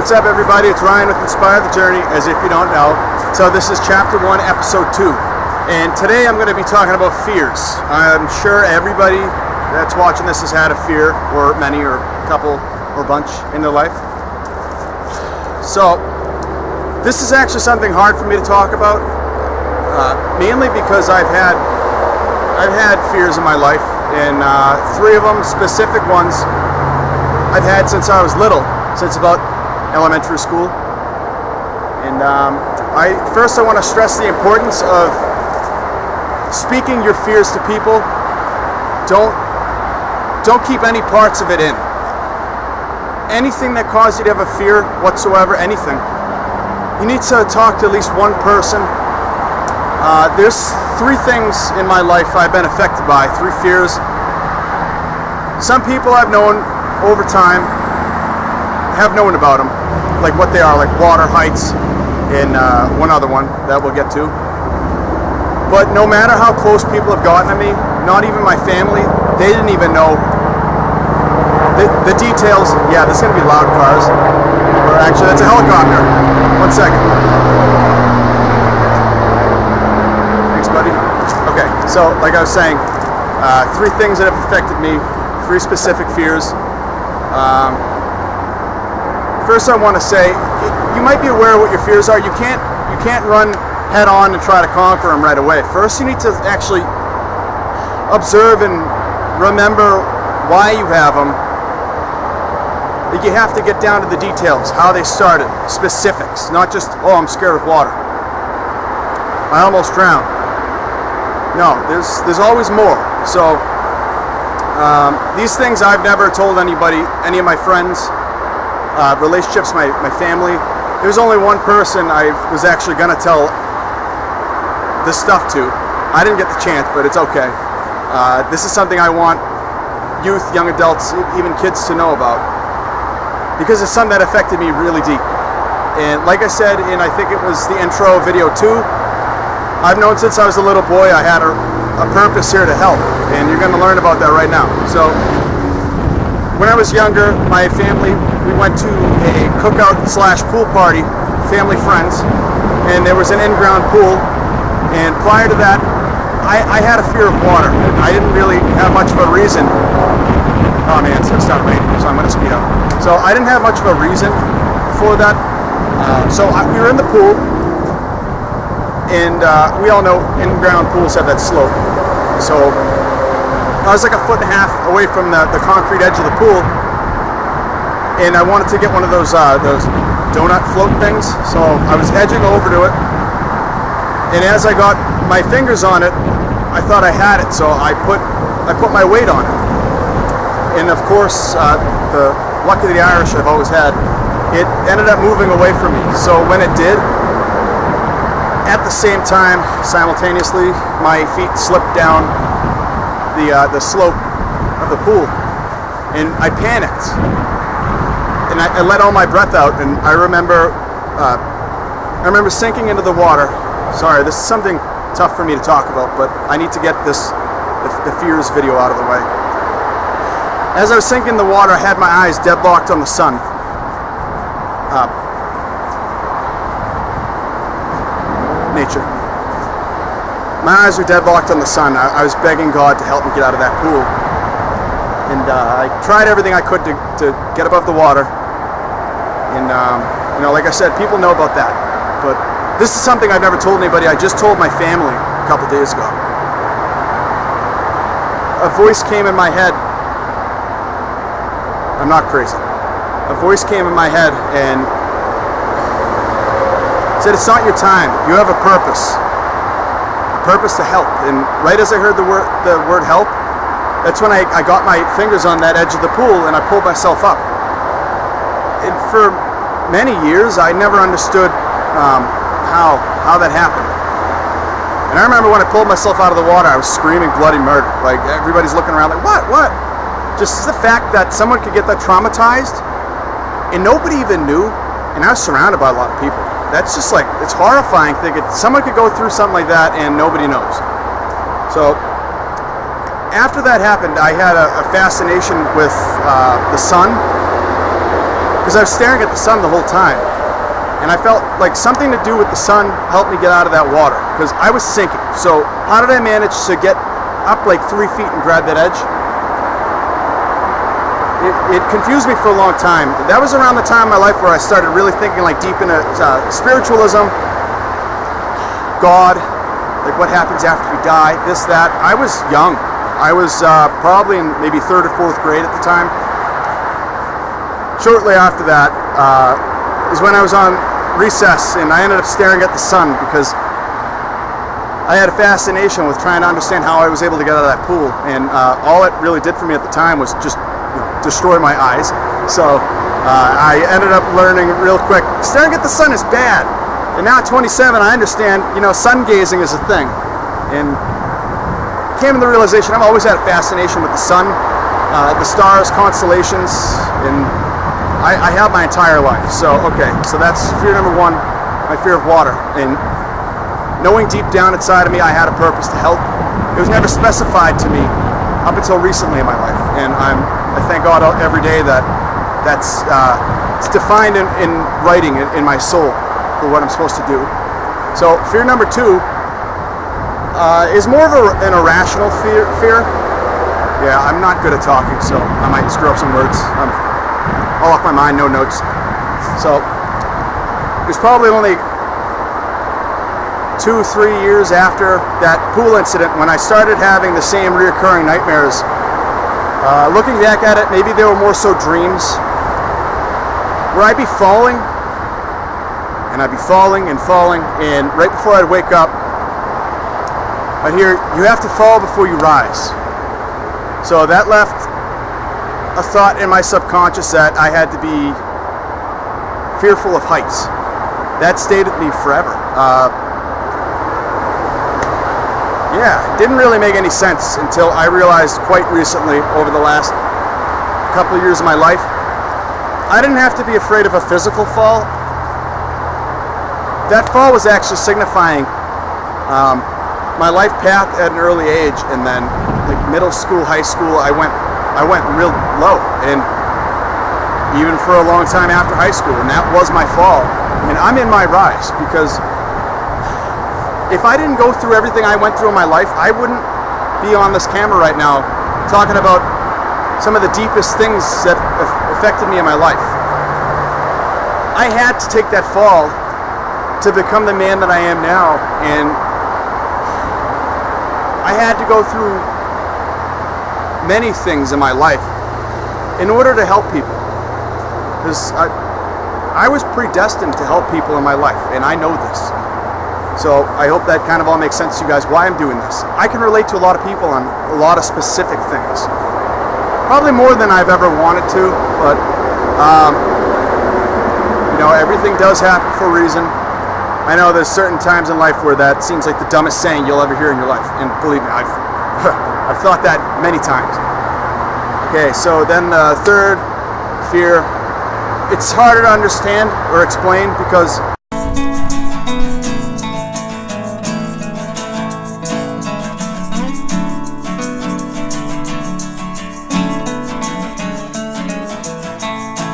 what's up everybody? It's Ryan with Inspire the Journey, as if you don't know. So this is chapter 1, episode 2. And today I'm going to be talking about fears. I'm sure everybody that's watching this has had a fear, or many, or a couple, or a bunch in their life. So this is actually something hard for me to talk about, mainly because I've had fears in my life, and 3 of them, specific ones, I've had since I was little, since about elementary school. And I want to stress the importance of speaking your fears to people. Don't keep any parts of it in. Anything that causes you to have a fear whatsoever, anything, you need to talk to at least one person. There's 3 things in my life I've been affected by, 3 fears. Some people I've known over time have known about them, like what they are, like water, heights, and one other one that we'll get to. But no matter how close people have gotten to me, not even my family, they didn't even know the details. Yeah, there's going to be loud cars. Or actually, that's a helicopter. 1 second. Thanks, buddy. Okay, so like I was saying, 3 things that have affected me, 3 specific fears. First, I want to say, you might be aware of what your fears are. You can't run head on and try to conquer them right away. First, you need to actually observe and remember why you have them. You have to get down to the details, how they started, specifics, not just, oh, I'm scared of water, I almost drowned. No, there's always more. So these things I've never told anybody, any of my friends, relationships, my family. There's only one person I was actually going to tell this stuff to. I didn't get the chance, but it's okay. This is something I want youth, young adults, even kids to know about, because it's something that affected me really deep. And like I said, and I think it was the intro video 2, I've known since I was a little boy I had a purpose here to help, and you're going to learn about that right now. So when I was younger, my family, we went to a cookout / pool party, family friends, and there was an in-ground pool. And prior to that, I had a fear of water. I didn't really have much of a reason. Oh man, it's not raining, so I'm going to speed up. So I didn't have much of a reason for that. We were in the pool, and we all know in-ground pools have that slope. So I was like 1.5 feet away from the concrete edge of the pool, and I wanted to get one of those donut float things. So I was edging over to it, and as I got my fingers on it, I thought I had it. So I put my weight on it, and of course, the luck of the Irish I've always had, it ended up moving away from me. So when it did, at the same time, simultaneously, my feet slipped down the slope of the pool, and I panicked, and I let all my breath out, and I remember sinking into the water. Sorry, this is something tough for me to talk about, but I need to get the fears video out of the way. As I was sinking in the water, I had my eyes deadlocked on the sun. Nature. My eyes were deadlocked on the sun. I was begging God to help me get out of that pool. And I tried everything I could to get above the water. And, like I said, people know about that. But this is something I've never told anybody. I just told my family a couple days ago. A voice came in my head. I'm not crazy. A voice came in my head and said, it's not your time. You have a purpose. Purpose to help. And right as I heard the word help, that's when I got my fingers on that edge of the pool and I pulled myself up. And for many years I never understood how that happened. And I remember when I pulled myself out of the water, I was screaming bloody murder. Like everybody's looking around like, what? Just the fact that someone could get that traumatized and nobody even knew, and I was surrounded by a lot of people. That's just like, it's horrifying thinking someone could go through something like that and nobody knows. So after that happened, I had a fascination with the sun, because I was staring at the sun the whole time. And I felt like something to do with the sun helped me get out of that water, because I was sinking. So how did I manage to get up like 3 feet and grab that edge? It confused me for a long time. That was around the time in my life where I started really thinking like deep into spiritualism, God, like what happens after you die, this, that. I was young. I was probably in maybe 3rd or 4th grade at the time. Shortly after that is when I was on recess, and I ended up staring at the sun because I had a fascination with trying to understand how I was able to get out of that pool, and all it really did for me at the time was just destroy my eyes. So I ended up learning real quick, staring at the sun is bad. And now at 27, I understand, sun gazing is a thing. And came to the realization I've always had a fascination with the sun, the stars, constellations, and I have my entire life. So, okay, so that's fear number 1, my fear of water. And knowing deep down inside of me I had a purpose to help. It was never specified to me up until recently in my life. And I thank God every day that that's it's defined in writing in my soul for what I'm supposed to do. So fear number 2 is more of an irrational fear. Yeah, I'm not good at talking, so I might screw up some words. I'm all off my mind, no notes. So it was probably only 2-3 years after that pool incident when I started having the same reoccurring nightmares. Looking back at it, maybe they were more so dreams, where I'd be falling, and I'd be falling and falling, and right before I'd wake up, I'd hear, you have to fall before you rise. So that left a thought in my subconscious that I had to be fearful of heights. That stayed with me forever. Yeah, it didn't really make any sense until I realized quite recently, over the last couple of years of my life, I didn't have to be afraid of a physical fall. That fall was actually signifying my life path at an early age, and then like middle school, high school, I went real low, and even for a long time after high school, and that was my fall. And I'm in my rise, because if I didn't go through everything I went through in my life, I wouldn't be on this camera right now talking about some of the deepest things that affected me in my life. I had to take that fall to become the man that I am now, and I had to go through many things in my life in order to help people, because I was predestined to help people in my life, and I know this. So I hope that kind of all makes sense to you guys, why I'm doing this. I can relate to a lot of people on a lot of specific things. Probably more than I've ever wanted to, but everything does happen for a reason. I know there's certain times in life where that seems like the dumbest saying you'll ever hear in your life, and believe me, I've thought that many times. Okay, so then the third fear, it's harder to understand or explain, because